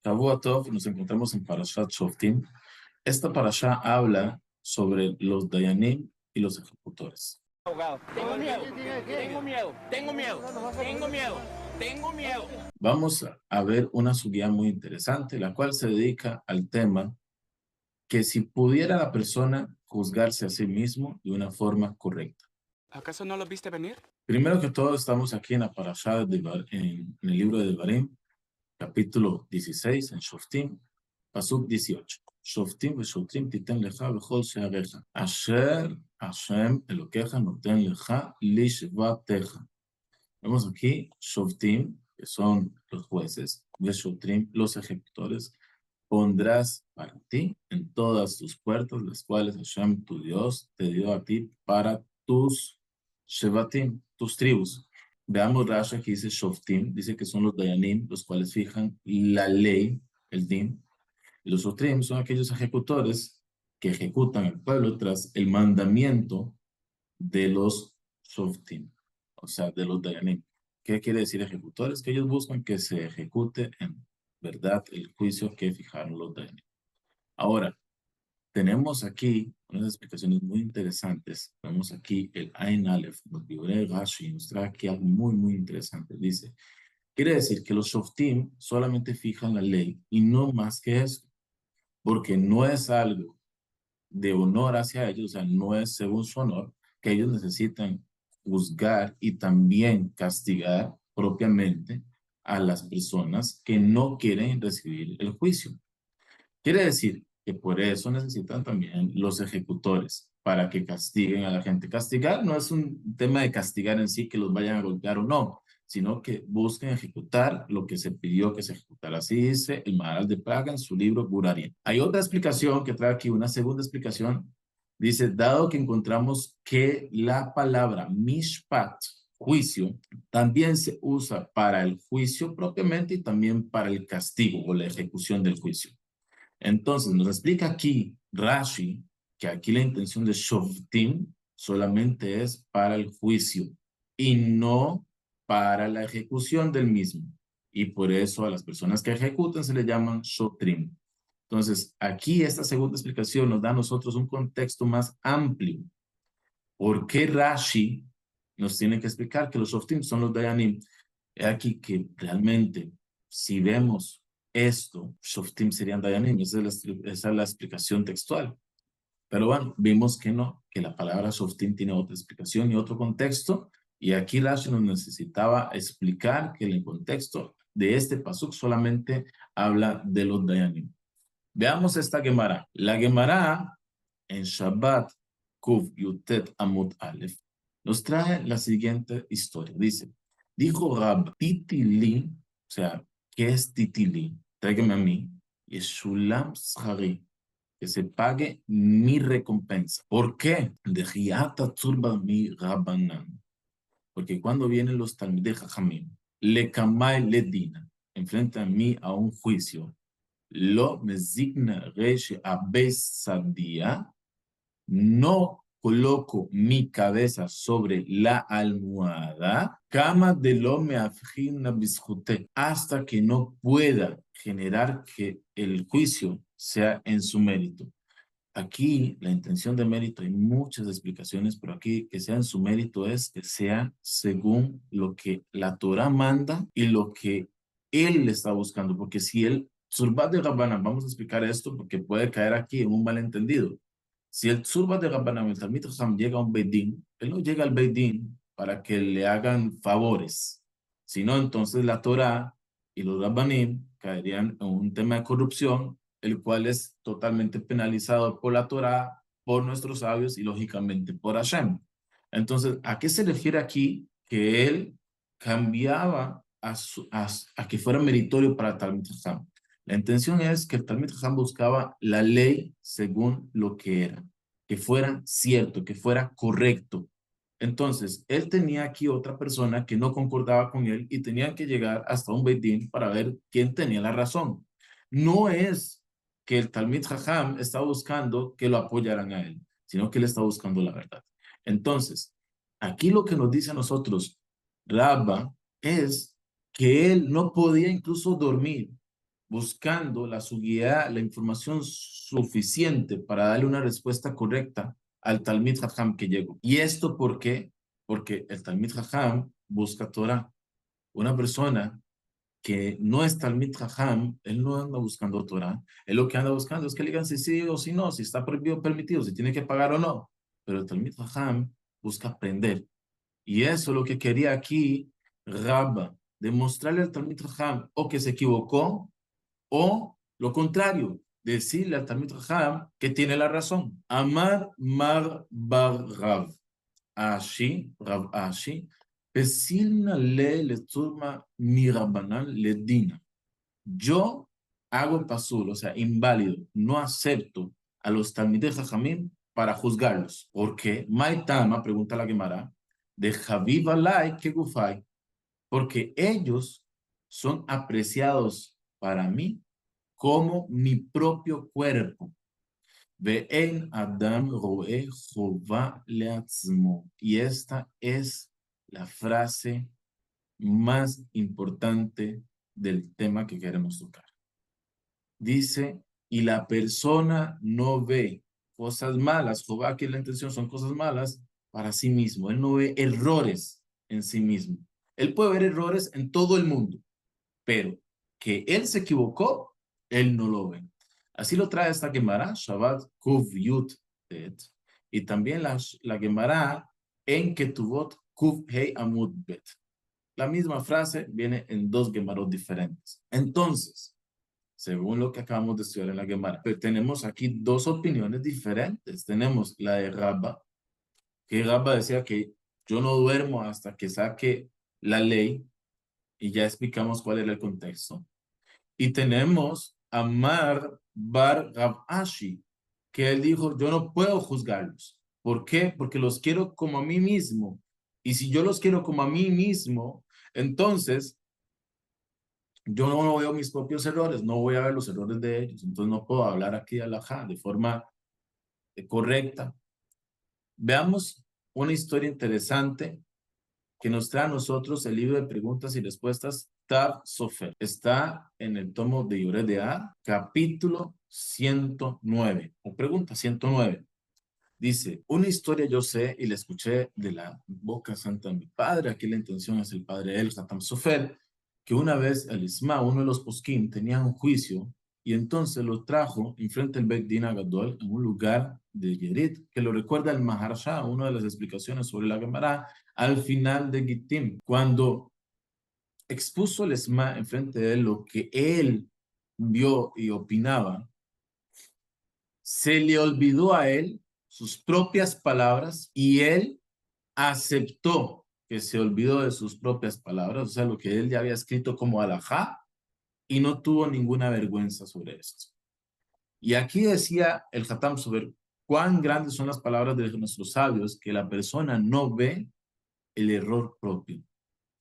Shavua Tov, nos encontramos en Parashat Shoftim. Esta parasha habla sobre los Dayanim y los ejecutores. Abogado. Tengo miedo, tengo miedo, tengo miedo, tengo miedo, tengo miedo. Vamos a ver una subida muy interesante, la cual se dedica al tema que si pudiera la persona juzgarse a sí mismo de una forma correcta. ¿Acaso no lo viste venir? Primero que todo, estamos aquí en la parasha en el libro de Devarim, capítulo 16, en Shoftim, pasuk 18. שופטים ושוטרים תיתן לך בכל שעריך, אשר השם אלוקיך נותן לך לשבטיך. Vemos aquí, Shoftim, que son los jueces, Veshotrim, los ejecutores, pondrás para ti en todas tus puertas, las cuales Hashem, tu Dios, te dio a ti para tus Shevatim, tus tribus. Veamos Rashi aquí dice Shoftim, dice que son los Dayanim, los cuales fijan la ley, el Din. Y los Shotrim son aquellos ejecutores que ejecutan al pueblo tras el mandamiento de los Shoftim, o sea, de los Dayanim. ¿Qué quiere decir ejecutores? Que ellos buscan que se ejecute en verdad el juicio que fijaron los Dayanim. Ahora, tenemos aquí unas explicaciones muy interesantes. Tenemos aquí el Ain Aleph, nos libre Rashi, nos trae aquí algo muy interesante. Dice, quiere decir que los Shoftim solamente fijan la ley y no más que eso, porque no es algo de honor hacia ellos, o sea, no es según su honor, que ellos necesitan juzgar y también castigar propiamente a las personas que no quieren recibir el juicio. Quiere decir que por eso necesitan también los ejecutores para que castiguen a la gente. Castigar no es un tema de castigar en sí, que los vayan a golpear o no, sino que busquen ejecutar lo que se pidió que se ejecutara. Así dice el Maharal de Praga en su libro Burarim. Hay otra explicación que trae aquí, una segunda explicación. Dice, dado que encontramos que la palabra mishpat, juicio, también se usa para el juicio propiamente y también para el castigo o la ejecución del juicio. Entonces, nos explica aquí Rashi que aquí la intención de Shoftim solamente es para el juicio y no para la ejecución del mismo. Y por eso a las personas que ejecutan se le llaman Shotrim. Entonces, aquí esta segunda explicación nos da a nosotros un contexto más amplio. ¿Por qué Rashi nos tiene que explicar que los Shoftim son los Dayanim? Es aquí que realmente, si vemos esto, Shoftim serían Dayanim, esa es la explicación textual. Pero bueno, vimos que no, que la palabra Shoftim tiene otra explicación y otro contexto, y aquí Rashi nos necesitaba explicar que el contexto de este pasuk solamente habla de los Dayanim. Veamos esta Gemara. La Gemara en Shabbat Kuv Yutet Amud Aleph nos trae la siguiente historia. Dice, dijo Rab, Titili, o sea, ¿qué es Titili? Tráigame a mí. Y Shulam Shari, que se pague mi recompensa. ¿Por qué? De Hiata Tzurba mi Rabanan. Porque cuando vienen los Talmidei Jajamim, le Kamai le Dina, enfrente a mí a un juicio, lo mesigna reche abesadia, no coloco mi cabeza sobre la almohada, cama de lo me afgina bisjute, hasta que no pueda generar que el juicio sea en su mérito. Aquí la intención de mérito, hay muchas explicaciones, pero aquí que sea en su mérito es que sea según lo que la Torah manda y lo que él está buscando, porque si él, Surbat de Rabbanan, vamos a explicar esto porque puede caer aquí en un malentendido. Si el Surbat de Rabbanan, el Talmid Chacham llega a un Beidín, él no llega al Beidín para que le hagan favores, sino entonces la Torah y los Rabbanim caerían en un tema de corrupción, el cual es totalmente penalizado por la Torá, por nuestros sabios y lógicamente por Hashem. Entonces, ¿a qué se refiere aquí que él cambiaba a que fuera meritorio para el Talmid Chacham? La intención es que el Talmid Chacham buscaba la ley según lo que era, que fuera cierto, que fuera correcto. Entonces, él tenía aquí otra persona que no concordaba con él y tenían que llegar hasta un Beit Din para ver quién tenía la razón. No es que el Talmid Jajam está buscando que lo apoyaran a él, sino que él está buscando la verdad. Entonces, aquí lo que nos dice a nosotros Rabba es que él no podía incluso dormir buscando la suguía, la información suficiente para darle una respuesta correcta al Talmid Jajam que llegó. ¿Y esto por qué? Porque el Talmid Jajam busca Torah. Una persona que no es Talmid Jajam, él no anda buscando Torah. Él lo que anda buscando es que le digan si sí o si no, si está prohibido o permitido, si tiene que pagar o no. Pero el Talmid Jajam busca aprender. Y eso es lo que quería aquí Rabba, demostrarle al Talmid Jajam o que se equivocó o lo contrario, decirle al Talmid Jajam que tiene la razón. Amar Mar Bar Rav. Ashi, Rav Ashi, Pesilna le turma mi Rabbanan le dina. Yo hago pasul, o sea, inválido, no acepto a los Talmidei Jajamim para juzgarlos. ¿Por qué? Maitama, pregunta la Gemara, de Javiv Alay que Gufay, porque ellos son apreciados para mí como mi propio cuerpo. Ve'en Adam roe jova leatzmo. Y esta es la frase más importante del tema que queremos tocar. Dice, y la persona no ve cosas malas, jova, aquí la intención son cosas malas para sí mismo. Él no ve errores en sí mismo. Él puede ver errores en todo el mundo, pero que él se equivocó, él no lo ve. Así lo trae esta Gemara, Shabbat Kuv Yud Bet, y también la Gemara en Ketuvot Kuv Hei Amud Bet. La misma frase viene en dos Gemarot diferentes. Entonces, según lo que acabamos de estudiar en la Gemara, pero tenemos aquí dos opiniones diferentes. Tenemos la de Rabba, que Rabba decía que yo no duermo hasta que saque la ley, y ya explicamos cuál era el contexto. Y tenemos a Mar Bar Rav Ashi, que él dijo, yo no puedo juzgarlos. ¿Por qué? Porque los quiero como a mí mismo. Y si yo los quiero como a mí mismo, entonces yo no veo mis propios errores, no voy a ver los errores de ellos. Entonces no puedo hablar aquí de Alajá de forma correcta. Veamos una historia interesante que nos trae a nosotros el libro de preguntas y respuestas Tab Sofer. Está en el tomo de Yoreh De'ah, capítulo 109, o pregunta 109. Dice, una historia yo sé y la escuché de la boca santa de mi padre, aquí la intención es el padre El Hatam Sofer, que una vez el Isma, uno de los poskim, tenía un juicio y entonces lo trajo enfrente del Beit Din Agadol en un lugar de Yerit, que lo recuerda el Maharsha, una de las explicaciones sobre la Gemara, al final de Gittim, cuando expuso el Isma enfrente de él lo que él vio y opinaba, se le olvidó a él sus propias palabras y él aceptó que se olvidó de sus propias palabras, o sea, lo que él ya había escrito como alajá, y no tuvo ninguna vergüenza sobre esto. Y aquí decía el Hatam sobre cuán grandes son las palabras de nuestros sabios, que la persona no ve el error propio,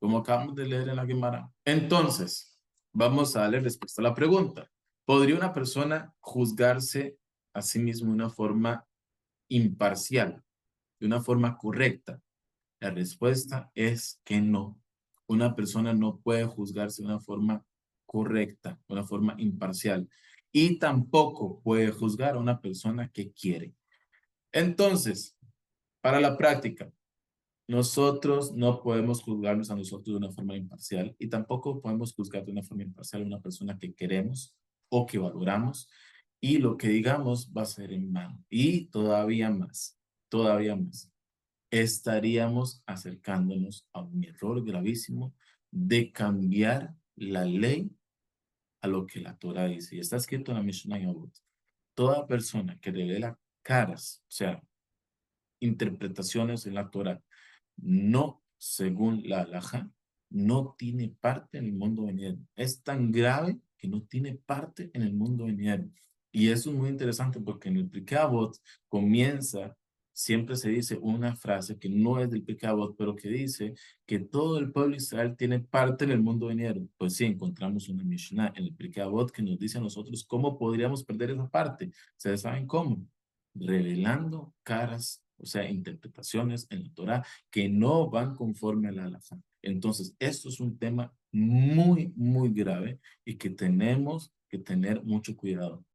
como acabamos de leer en la Gemara. Entonces, vamos a darle respuesta a la pregunta. ¿Podría una persona juzgarse a sí mismo de una forma imparcial, de una forma correcta? La respuesta es que no. Una persona no puede juzgarse de una forma correcta, de una forma imparcial. Y tampoco puede juzgar a una persona que quiere. Entonces, para la práctica, nosotros no podemos juzgarnos a nosotros de una forma imparcial y tampoco podemos juzgar de una forma imparcial a una persona que queremos o que valoramos, y lo que digamos va a ser en vano. Y todavía más, estaríamos acercándonos a un error gravísimo de cambiar la ley a lo que la Torah dice. Y está escrito en la Mishnah Yavot. Toda persona que revela caras, o sea, interpretaciones en la Torah, no según la halajá, no tiene parte en el mundo venidero. Es tan grave que no tiene parte en el mundo venidero. Y eso es muy interesante porque en el Pirkei Avot comienza, siempre se dice una frase que no es del Pirkei Avot, pero que dice que todo el pueblo de Israel tiene parte en el mundo venidero. Pues sí, encontramos una Mishnah en el Pirkei Avot que nos dice a nosotros cómo podríamos perder esa parte. ¿Ustedes saben cómo? Revelando caras, o sea, interpretaciones en la Torah que no van conforme a la halajá. Entonces, esto es un tema muy, muy grave y que tenemos que tener mucho cuidado.